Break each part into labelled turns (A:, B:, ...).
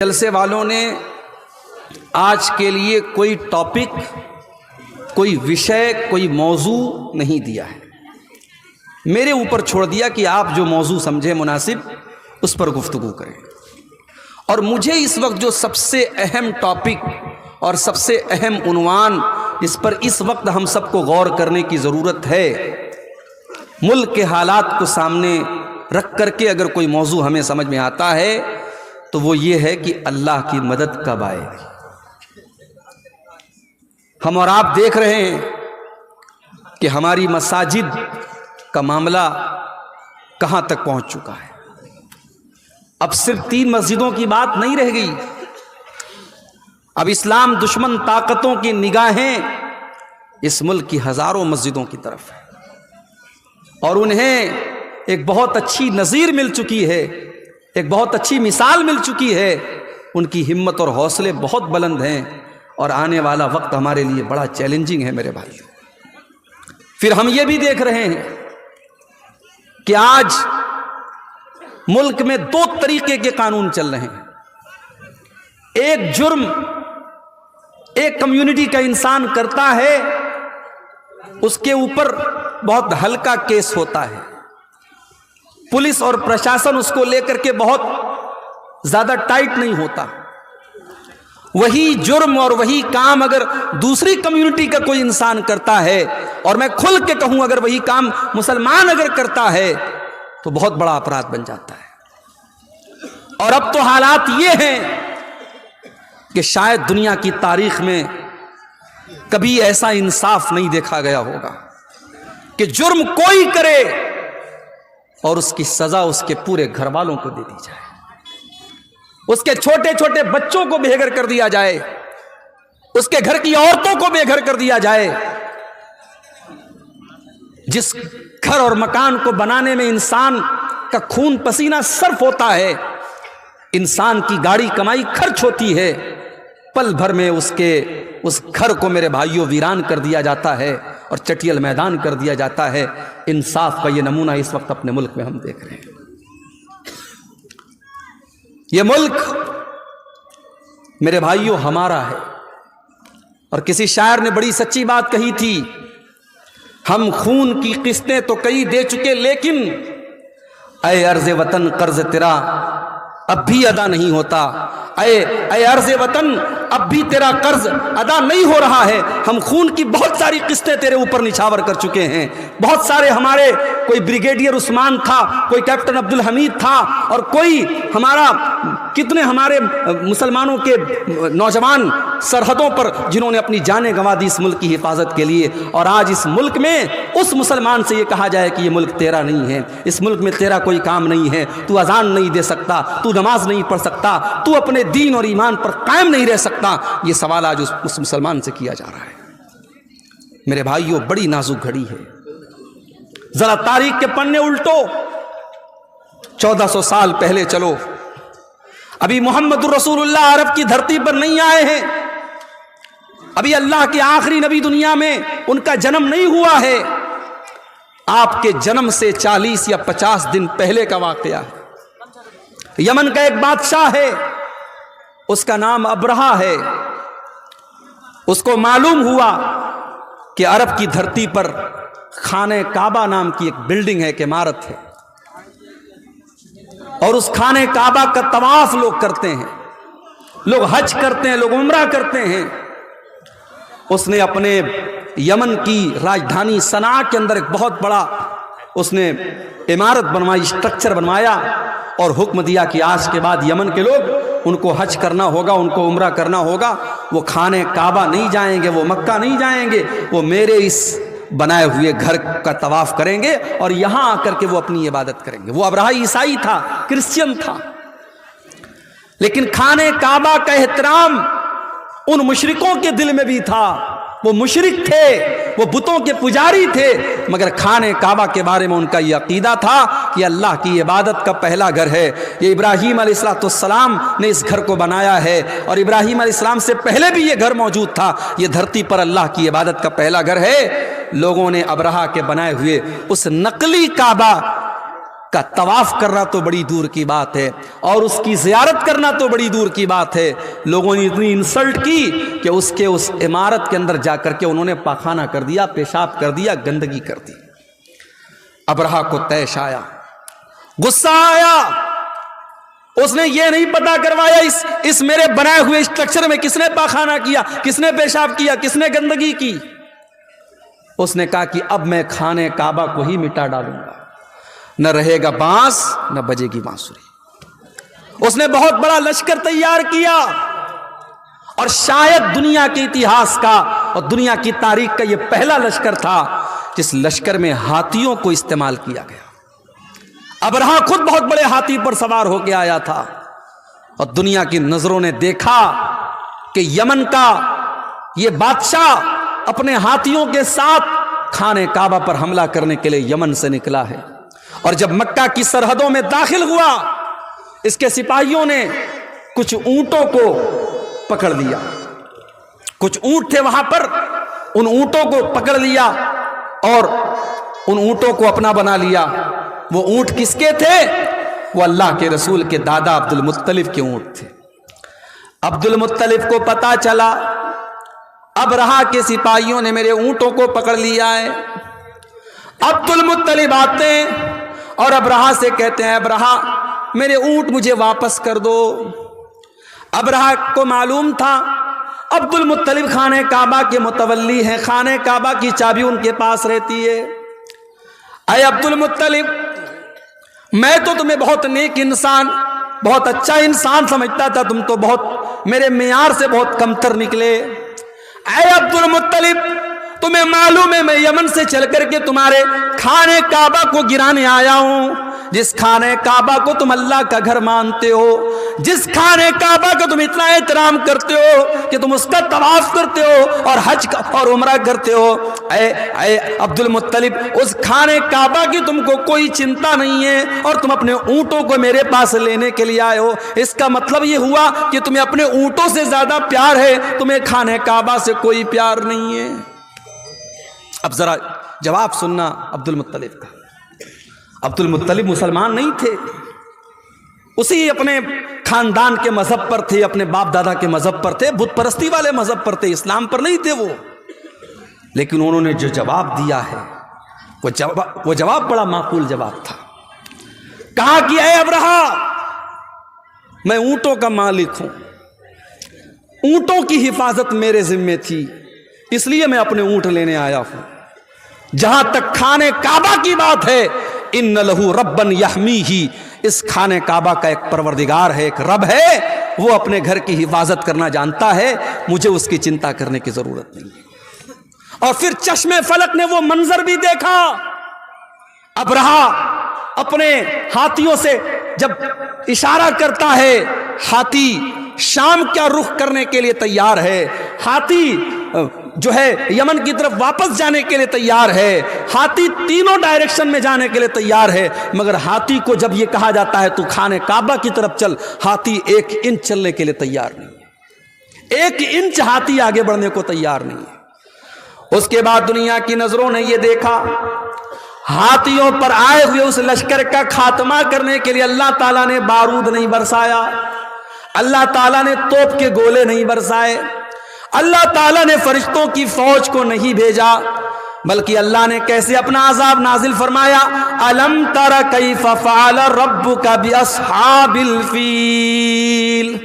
A: جلسے والوں نے آج کے لیے کوئی ٹاپک، کوئی وشے، کوئی موضوع نہیں دیا ہے، میرے اوپر چھوڑ دیا کہ آپ جو موضوع سمجھیں مناسب اس پر گفتگو کریں۔ اور مجھے اس وقت جو سب سے اہم ٹاپک اور سب سے اہم عنوان جس پر اس وقت ہم سب کو غور کرنے کی ضرورت ہے، ملک کے حالات کو سامنے رکھ کر کے اگر کوئی موضوع ہمیں سمجھ میں آتا ہے تو وہ یہ ہے کہ اللہ کی مدد کب آئے گی۔ ہم اور آپ دیکھ رہے ہیں کہ ہماری مساجد کا معاملہ کہاں تک پہنچ چکا ہے۔ اب صرف 3 مسجدوں کی بات نہیں رہ گئی، اب اسلام دشمن طاقتوں کی نگاہیں اس ملک کی ہزاروں مسجدوں کی طرف ہے، اور انہیں ایک بہت اچھی نظیر مل چکی ہے، ایک بہت اچھی مثال مل چکی ہے۔ ان کی ہمت اور حوصلے بہت بلند ہیں، اور آنے والا وقت ہمارے لیے بڑا چیلنجنگ ہے میرے بھائیو۔ پھر ہم یہ بھی دیکھ رہے ہیں کہ آج ملک میں 2 طریقے کے قانون چل رہے ہیں۔ ایک جرم ایک کمیونٹی کا انسان کرتا ہے، اس کے اوپر بہت ہلکا کیس ہوتا ہے، پولیس اور پرشاسن اس کو لے کر کے بہت زیادہ ٹائٹ نہیں ہوتا۔ وہی جرم اور وہی کام اگر دوسری کمیونٹی کا کوئی انسان کرتا ہے، اور میں کھل کے کہوں اگر وہی کام مسلمان اگر کرتا ہے تو بہت بڑا اپرادھ بن جاتا ہے۔ اور اب تو حالات یہ ہیں کہ شاید دنیا کی تاریخ میں کبھی ایسا انصاف نہیں دیکھا گیا ہوگا کہ جرم کوئی کرے اور اس کی سزا اس کے پورے گھر والوں کو دے دی جائے، اس کے چھوٹے چھوٹے بچوں کو بے گھر کر دیا جائے، اس کے گھر کی عورتوں کو بے گھر کر دیا جائے۔ جس گھر اور مکان کو بنانے میں انسان کا خون پسینہ صرف ہوتا ہے، انسان کی گاڑی کمائی خرچ ہوتی ہے، پل بھر میں اس گھر کو میرے بھائیوں ویران کر دیا جاتا ہے اور چٹیل میدان کر دیا جاتا ہے۔ انصاف کا یہ نمونہ اس وقت اپنے ملک میں ہم دیکھ رہے ہیں۔ یہ ملک میرے بھائیوں ہمارا ہے، اور کسی شاعر نے بڑی سچی بات کہی تھی، ہم خون کی قسطیں تو کئی دے چکے، لیکن اے عرض وطن قرض تیرا اب بھی ادا نہیں ہوتا۔ اے عرض وطن اب بھی تیرا قرض ادا نہیں ہو رہا ہے۔ ہم خون کی بہت ساری قسطیں تیرے اوپر نچھاور کر چکے ہیں، بہت سارے ہمارے، کوئی بریگیڈیئر عثمان تھا، کوئی کیپٹن عبدالحمید تھا، اور کوئی کتنے ہمارے مسلمانوں کے نوجوان سرحدوں پر جنہوں نے اپنی جانیں گنوا دی اس ملک کی حفاظت کے لیے۔ اور آج اس ملک میں اس مسلمان سے یہ کہا جائے کہ یہ ملک تیرا نہیں ہے، اس ملک میں تیرا کوئی کام نہیں ہے، تو اذان نہیں دے سکتا، تو نماز نہیں پڑھ سکتا، تو اپنے دین اور ایمان پر قائم نہیں رہ سکتا، یہ سوال آج اس مسلمان سے کیا جا رہا ہے۔ میرے بھائیوں، بڑی نازک گھڑی ہے۔ ذرا تاریخ کے پنے الٹو، 1400 سال پہلے چلو، ابھی محمد الرسول اللہ عرب کی دھرتی پر نہیں آئے ہیں، ابھی اللہ کے آخری نبی دنیا میں ان کا جنم نہیں ہوا ہے۔ آپ کے جنم سے 40 یا 50 دن پہلے کا واقعہ ہے۔ یمن کا ایک بادشاہ ہے، اس کا نام ابرہہ ہے۔ اس کو معلوم ہوا کہ عرب کی دھرتی پر خانہ کعبہ نام کی ایک بلڈنگ ہے، ایک عمارت ہے، اور اس خانہ کعبہ کا طواف لوگ کرتے ہیں، لوگ حج کرتے ہیں، لوگ عمرہ کرتے ہیں۔ اس نے اپنے یمن کی راجدھانی صنعاء کے اندر ایک بہت بڑا اس نے عمارت بنوائی، اسٹرکچر بنوایا، اور حکم دیا کہ آج کے بعد یمن کے لوگ، ان کو حج کرنا ہوگا، ان کو عمرہ کرنا ہوگا، وہ خانہ کعبہ نہیں جائیں گے، وہ مکہ نہیں جائیں گے، وہ میرے اس بنائے ہوئے گھر کا طواف کریں گے، اور یہاں آ کر کے وہ اپنی عبادت کریں گے۔ وہ ابرہہ عیسائی تھا، کرسچن تھا، لیکن خانہ کعبہ کا احترام ان مشرکوں کے دل میں بھی تھا۔ وہ مشرک تھے، وہ بتوں کے پجاری تھے، مگر خانہ کعبہ کے بارے میں ان کا یہ عقیدہ تھا کہ اللہ کی عبادت کا پہلا گھر ہے۔ یہ ابراہیم علیہ السلام نے اس گھر کو بنایا ہے، اور ابراہیم علیہ السلام سے پہلے بھی یہ گھر موجود تھا۔ یہ دھرتی پر اللہ کی عبادت کا پہلا گھر ہے۔ لوگوں نے ابرہہ کے بنائے ہوئے اس نقلی کعبہ کا طواف کرنا تو بڑی دور کی بات ہے، اور اس کی زیارت کرنا تو بڑی دور کی بات ہے۔ لوگوں نے اتنی انسلٹ کی کہ اس عمارت کے اندر جا کر کے انہوں نے پاخانہ کر دیا، پیشاب کر دیا، گندگی کر دی۔ ابرہہ کو طیش آیا، غصہ آیا، اس نے یہ نہیں پتا کروایا اس میرے بنائے ہوئے اسٹرکچر میں کس نے پاخانہ کیا، کس نے پیشاب کیا، کس نے گندگی کی۔ اس نے کہا کہ اب میں خانہ کعبہ کو ہی مٹا ڈالوں گا، نہ رہے گا بانس نہ بجے گی بانسری۔ اس نے بہت بڑا لشکر تیار کیا، اور شاید دنیا کے اتہاس کا اور دنیا کی تاریخ کا یہ پہلا لشکر تھا جس لشکر میں ہاتھیوں کو استعمال کیا گیا۔ ابرہہ خود بہت بڑے ہاتھی پر سوار ہو کے آیا تھا، اور دنیا کی نظروں نے دیکھا کہ یمن کا یہ بادشاہ اپنے ہاتھیوں کے ساتھ خانہ کعبہ پر حملہ کرنے کے لیے یمن سے نکلا ہے۔ اور جب مکہ کی سرحدوں میں داخل ہوا، اس کے سپاہیوں نے کچھ اونٹوں کو پکڑ لیا، کچھ اونٹ تھے وہاں پر، ان اونٹوں کو پکڑ لیا اور ان اونٹوں کو اپنا بنا لیا۔ وہ اونٹ کس کے تھے؟ وہ اللہ کے رسول کے دادا عبد المطلب کے اونٹ تھے۔ عبد المطلب کو پتا چلا ابرہہ کے سپاہیوں نے میرے اونٹوں کو پکڑ لیا ہے۔ عبد المطلب آتے ہیں اور ابرہہ سے کہتے ہیں، ابرہہ میرے اونٹ مجھے واپس کر دو۔ ابرہہ کو معلوم تھا عبد المطلب خانہ کعبہ کے متولی ہیں، خانہ کعبہ کی چابی ان کے پاس رہتی ہے۔ اے عبد المطلب، میں تو تمہیں بہت نیک انسان، بہت اچھا انسان سمجھتا تھا، تم تو بہت میرے معیار سے بہت کمتر نکلے۔ اے عبد المطلب، تمہیں معلوم ہے میں یمن سے چل کر کے تمہارے خانہ کعبہ کو گرانے آیا ہوں، جس خانہ کعبہ کو تم اللہ کا گھر مانتے ہو، جس خانہ کعبہ کا تم اتنا احترام کرتے ہو کہ تم اس کا طواف کرتے ہو اور حج اور عمرہ کرتے ہو۔ اے عبد المطلب، اس خانہ کعبہ کی تم کو کوئی چنتا نہیں ہے، اور تم اپنے اونٹوں کو میرے پاس لینے کے لیے آئے ہو۔ اس کا مطلب یہ ہوا کہ تمہیں اپنے اونٹوں سے زیادہ پیار ہے، تمہیں خانہ کعبہ سے کوئی پیار نہیں ہے۔ اب ذرا جواب سننا عبد المطلب کا۔ عبد المطلب مسلمان نہیں تھے، اسی اپنے خاندان کے مذہب پر تھے، اپنے باپ دادا کے مذہب پر تھے، بت پرستی والے مذہب پر تھے، اسلام پر نہیں تھے وہ۔ لیکن انہوں نے جو جواب دیا ہے وہ جواب بڑا معقول جواب تھا۔ کہا کہ اے ابرہہ، میں اونٹوں کا مالک ہوں، اونٹوں کی حفاظت میرے ذمے تھی، اس لیے میں اپنے اونٹ لینے آیا ہوں۔ جہاں تک خانہ کعبہ کی بات ہے، ان لہو ربن یحمیہ، اس خانہ کعبہ کا ایک پروردگار ہے، ایک رب ہے، وہ اپنے گھر کی حفاظت کرنا جانتا ہے، مجھے اس کی چنتا کرنے کی ضرورت نہیں ہے۔ اور پھر چشم فلک نے وہ منظر بھی دیکھا، ابرہہ اپنے ہاتھیوں سے جب اشارہ کرتا ہے، ہاتھی شام کیا رخ کرنے کے لیے تیار ہے، ہاتھی جو ہے یمن کی طرف واپس جانے کے لیے تیار ہے، ہاتھی تینوں ڈائریکشن میں جانے کے لیے تیار ہے، مگر ہاتھی کو جب یہ کہا جاتا ہے تو خانہ کعبہ کی طرف چل، ہاتھی 1 انچ چلنے کے لیے تیار نہیں ہے، 1 انچ ہاتھی آگے بڑھنے کو تیار نہیں ہے۔ اس کے بعد دنیا کی نظروں نے یہ دیکھا، ہاتھیوں پر آئے ہوئے اس لشکر کا خاتمہ کرنے کے لیے اللہ تعالیٰ نے بارود نہیں برسایا، اللہ تعالیٰ نے توپ کے گولے نہیں برسائے، اللہ تعالیٰ نے فرشتوں کی فوج کو نہیں بھیجا، بلکہ اللہ نے کیسے اپنا عذاب نازل فرمایا، الم تر کیف فعل ربک باصحاب الفیل۔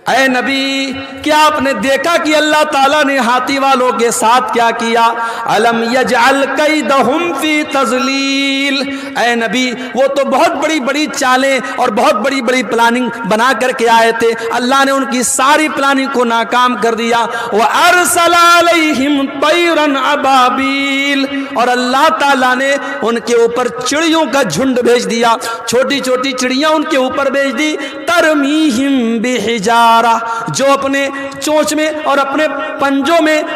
A: اے نبی، کیا آپ نے دیکھا کہ اللہ تعالیٰ نے ہاتھی والوں کے ساتھ کیا کیا؟ الم یجعل کیدہم فی تضلیل۔ اے نبی، وہ تو بہت بڑی بڑی چالیں اور بہت بڑی بڑی پلاننگ بنا کر کے آئے تھے، اللہ نے ان کی ساری پلاننگ کو ناکام کر دیا۔ وَأَرْسَلَ عَلَيْهِمْ طَيْرًا أَبَابِيلَ، اور اللہ تعالیٰ نے ان کے اوپر چڑیوں کا جھنڈ بھیج دیا، چھوٹی چھوٹی چڑیاں ان کے اوپر بھیج دی، تَرْمِيهِمْ بِحِجَارَةٍ، جو اپنے چونچ میں اور اپنے پنجوں میں